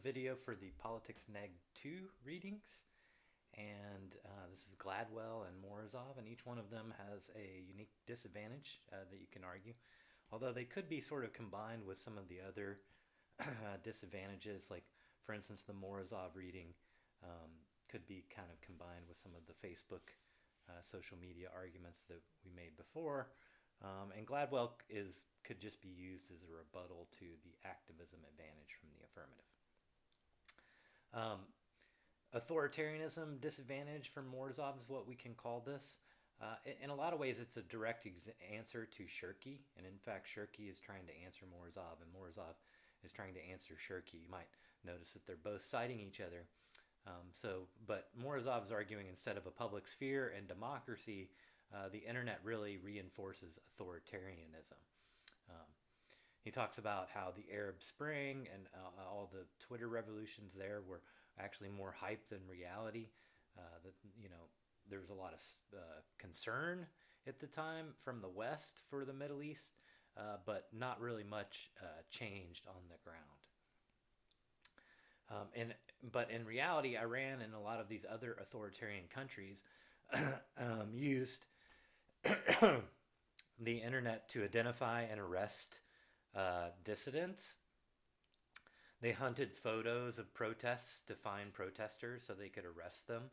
Video for the Politics Neg 2 readings, and this is Gladwell and Morozov, and each one of them has a unique disadvantage that you can argue, although they could be sort of combined with some of the other disadvantages, like for instance the Morozov reading could be kind of combined with some of the Facebook social media arguments that we made before, and Gladwell could just be used as a rebuttal to the activism advantage from the affirmative. Um, Authoritarianism disadvantage from Morozov is what we can call this. In a lot of ways, it's a direct answer to Shirky, and in fact, Shirky is trying to answer Morozov, and Morozov is trying to answer Shirky. You might notice that they're both citing each other. But Morozov is arguing instead of a public sphere and democracy, the internet really reinforces authoritarianism. Um, he talks about how the Arab Spring and all the Twitter revolutions there were actually more hype than reality. That there was a lot of concern at the time from the West for the Middle East, but not really much changed on the ground. But in reality, Iran and a lot of these other authoritarian countries used the internet to identify and arrest dissidents. They hunted photos of protests to find protesters so they could arrest them.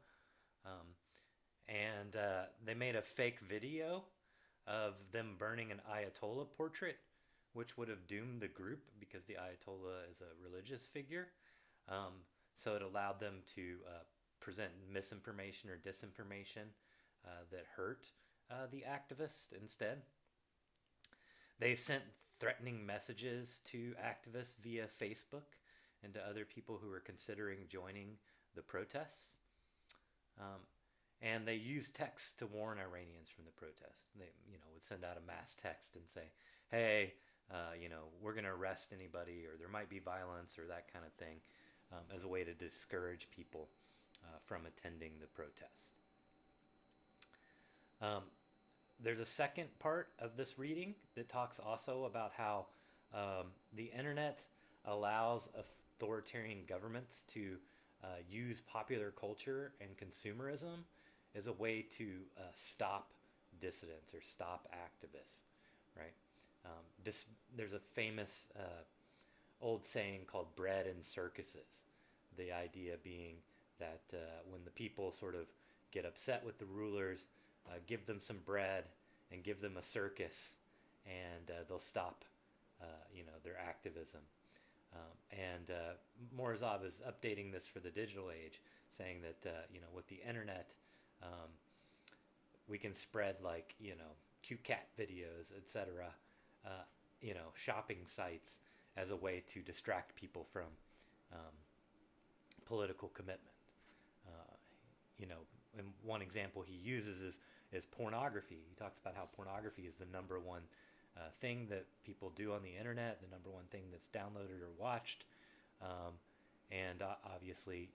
Um, and they made a fake video of them burning an Ayatollah portrait, which would have doomed the group because the Ayatollah is a religious figure. So it allowed them to present misinformation or disinformation that hurt the activist instead. They sent threatening messages to activists via Facebook and to other people who were considering joining the protests. And they used texts to warn Iranians from the protests. They, would send out a mass text and say, "Hey, we're going to arrest anybody, or there might be violence, or that kind of thing," as a way to discourage people from attending the protest. There's a second part of this reading that talks also about how the internet allows authoritarian governments to use popular culture and consumerism as a way to stop dissidents or stop activists, right? There's a famous old saying called bread and circuses. The idea being that when the people sort of get upset with the rulers, give them some bread and give them a circus, and they'll stop, their activism. And Morozov is updating this for the digital age, saying that with the internet, we can spread cute cat videos, etc. Shopping sites as a way to distract people from political commitment. And one example he uses is pornography. He talks about how pornography is the number one thing that people do on the internet, the number one thing that's downloaded or watched, and obviously,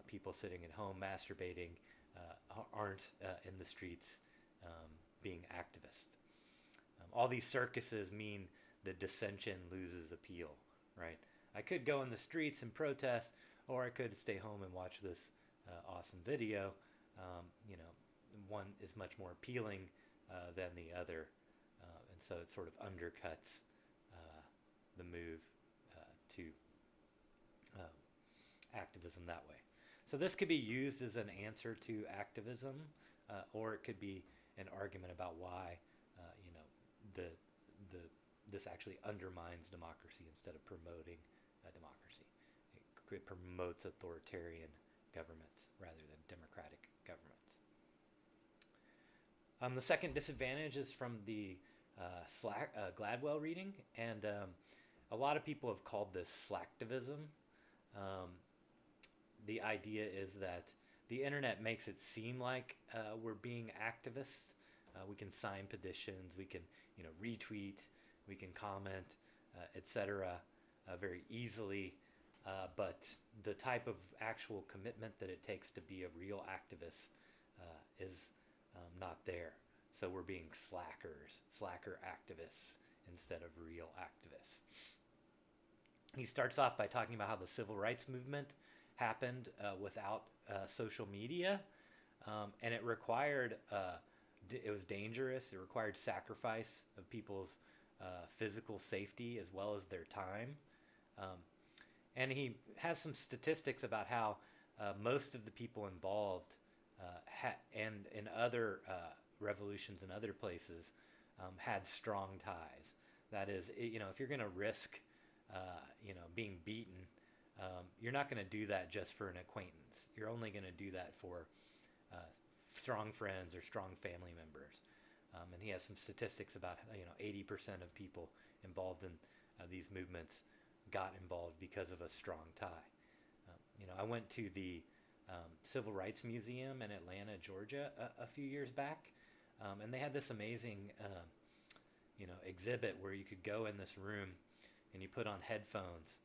people sitting at home masturbating aren't in the streets being activists. All these circuses mean that dissension loses appeal, right? I could go in the streets and protest, or I could stay home and watch this awesome video. One is much more appealing than the other, and so it sort of undercuts the move to activism that way. So this could be used as an answer to activism, or it could be an argument about why this actually undermines democracy instead of promoting democracy. It promotes authoritarian governments rather than democratic governments. The second disadvantage is from the Gladwell reading, and a lot of people have called this slacktivism. The idea is that the internet makes it seem like we're being activists. We can sign petitions, we can retweet, we can comment, etc. Very easily, but the type of actual commitment that it takes to be a real activist is not there. So we're being slacker activists instead of real activists. He starts off by talking about how the civil rights movement happened without social media, and it required it was dangerous. It required sacrifice of people's physical safety as well as their time. Um, and he has some statistics about how most of the people involved and in other revolutions in other places had strong ties. That is, if you're going to risk, being beaten, you're not going to do that just for an acquaintance. You're only going to do that for uh, strong friends or strong family members. And he has some statistics about 80% of people involved in these movements got involved because of a strong tie. I went to the Civil Rights Museum in Atlanta, Georgia, a few years back, and they had this amazing, exhibit where you could go in this room and you put on headphones,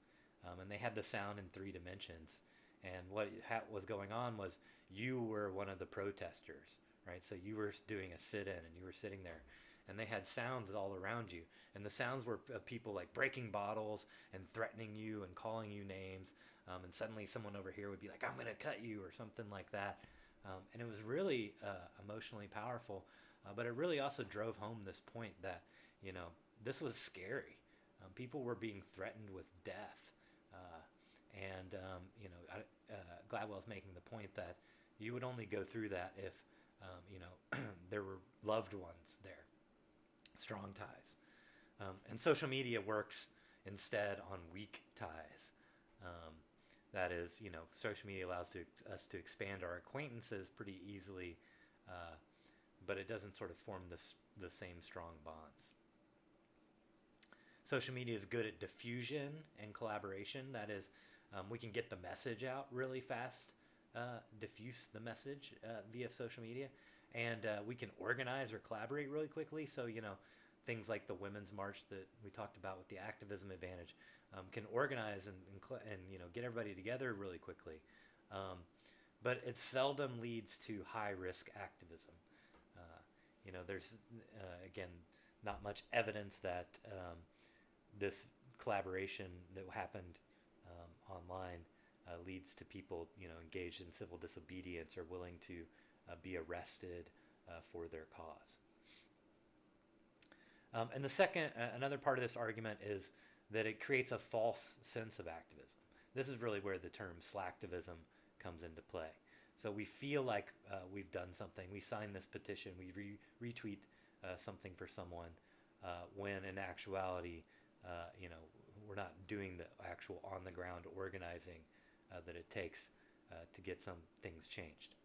and they had the sound in 3 dimensions. And what was going on was you were one of the protesters, right? So you were doing a sit-in and you were sitting there, and they had sounds all around you, and the sounds were of people like breaking bottles and threatening you and calling you names, and suddenly someone over here would be like, I'm gonna cut you, or something like that. And it was really emotionally powerful, but it really also drove home this point that this was scary. People were being threatened with death, and Gladwell's making the point that you would only go through that if there were loved ones there, strong ties. And social media works instead on weak ties. That is, social media allows us to expand our acquaintances pretty easily, but it doesn't sort of form the same strong bonds. Social media is good at diffusion and collaboration. That is, we can get the message out really fast, diffuse the message via social media, and we can organize or collaborate really quickly. So, things like the Women's March that we talked about with the activism advantage can organize and get everybody together really quickly. But it seldom leads to high-risk activism. There's, again, not much evidence that this collaboration that happened online leads to people, engaged in civil disobedience or willing to be arrested for their cause. And the second, another part of this argument is that it creates a false sense of activism. This is really where the term slacktivism comes into play. So we feel like we've done something. We sign this petition. We retweet something for someone when in actuality, we're not doing the actual on-the-ground organizing that it takes to get some things changed.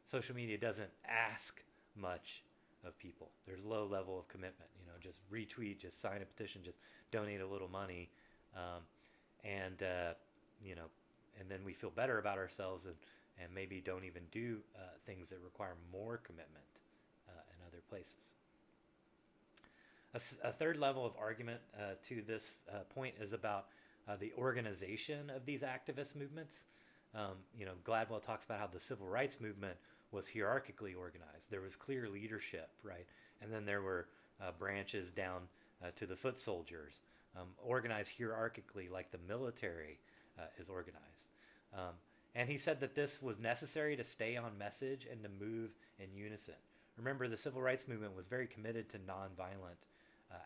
Social media doesn't ask much of people. There's low level of commitment. Just retweet, just sign a petition, just donate a little money, and then we feel better about ourselves and maybe don't even do things that require more commitment in other places. A third level of argument to this point is about the organization of these activist movements. Gladwell talks about how the civil rights movement was hierarchically organized. There was clear leadership, right? And then there were branches down to the foot soldiers, organized hierarchically like the military is organized. And he said that this was necessary to stay on message and to move in unison. Remember, the civil rights movement was very committed to nonviolent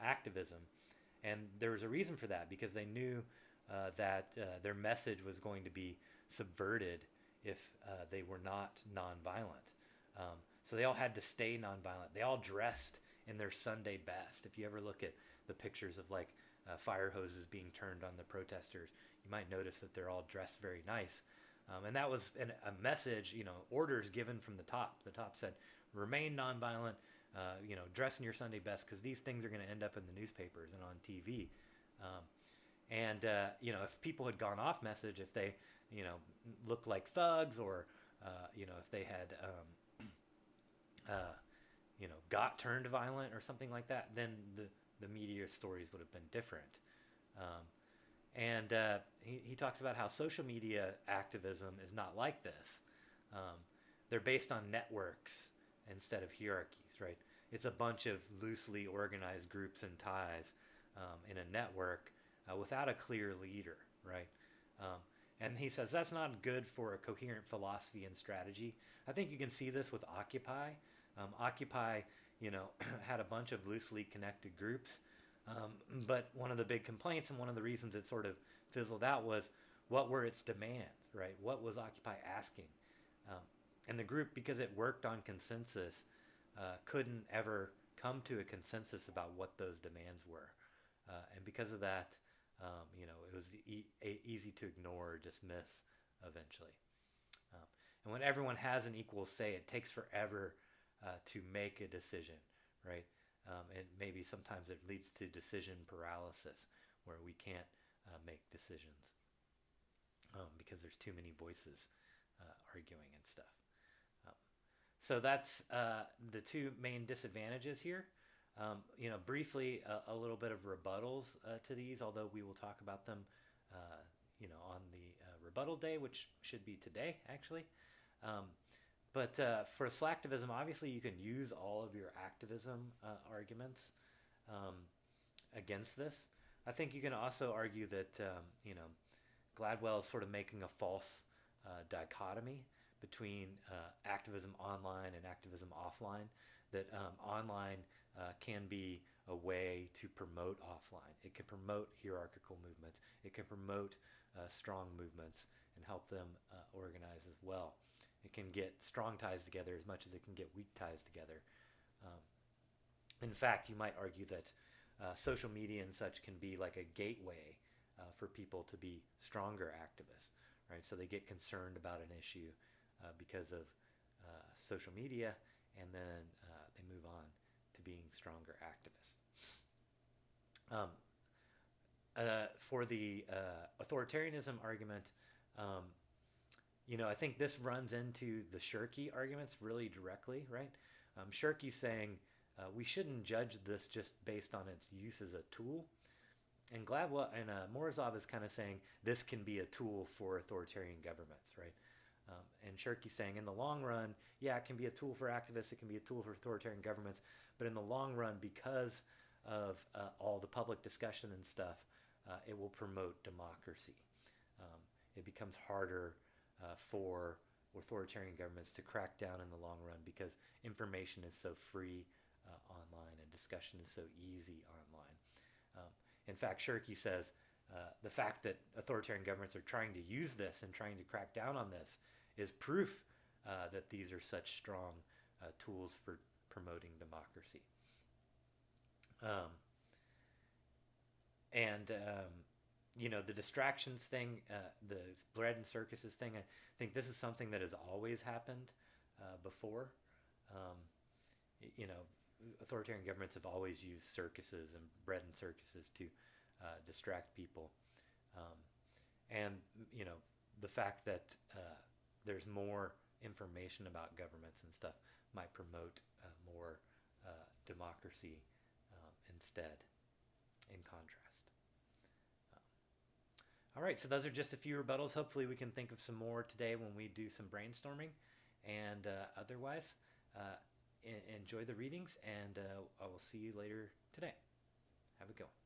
activism, and there was a reason for that, because they knew that their message was going to be subverted if they were not nonviolent. So they all had to stay nonviolent. They all dressed in their Sunday best. If you ever look at the pictures of fire hoses being turned on the protesters, you might notice that they're all dressed very nice. And that was a message, orders given from the top. The top said, remain nonviolent, dress in your Sunday best, because these things are going to end up in the newspapers and on TV. If people had gone off message, if they, looked like thugs, or, if they had, got turned violent or something like that, then the media stories would have been different. He talks about how social media activism is not like this. They're based on networks instead of hierarchies, right? It's a bunch of loosely organized groups and ties in a network without a clear leader, right? Um, and he says that's not good for a coherent philosophy and strategy. I think you can see this with Occupy. Occupy, had a bunch of loosely connected groups, but one of the big complaints and one of the reasons it sort of fizzled out was what were its demands, right? What was Occupy asking? Um, and the group, because it worked on consensus, couldn't ever come to a consensus about what those demands were. And because of that, it was easy to ignore or dismiss eventually. And when everyone has an equal say, it takes forever to make a decision, right? And maybe sometimes it leads to decision paralysis where we can't make decisions because there's too many voices arguing and stuff. So that's the two main disadvantages here. Briefly, a little bit of rebuttals to these, although we will talk about them, on the rebuttal day, which should be today, actually. But for slacktivism, obviously you can use all of your activism arguments against this. I think you can also argue that, Gladwell is sort of making a false dichotomy between activism online and activism offline, that online can be a way to promote offline. It can promote hierarchical movements. It can promote strong movements and help them organize as well. It can get strong ties together as much as it can get weak ties together. In fact, you might argue that social media and such can be like a gateway for people to be stronger activists, right? So they get concerned about an issue because of social media, and then they move on to being stronger activists. For the authoritarianism argument, I think this runs into the Shirky arguments really directly, right? Shirky's saying we shouldn't judge this just based on its use as a tool. And Gladwell and Morozov is kind of saying this can be a tool for authoritarian governments, right? And Shirky's saying in the long run, yeah, it can be a tool for activists, it can be a tool for authoritarian governments, but in the long run, because of all the public discussion and stuff, it will promote democracy. It becomes harder for authoritarian governments to crack down in the long run because information is so free online and discussion is so easy online. In fact, Shirky says the fact that authoritarian governments are trying to use this and trying to crack down on this is proof that these are such strong tools for promoting democracy. The distractions thing, the bread and circuses thing, I think this is something that has always happened before. Authoritarian governments have always used circuses and bread and circuses to distract people. The fact that there's more information about governments and stuff might promote more democracy instead, in contrast. All right, so those are just a few rebuttals. Hopefully we can think of some more today when we do some brainstorming. And otherwise, enjoy the readings, and I will see you later today. Have a good one.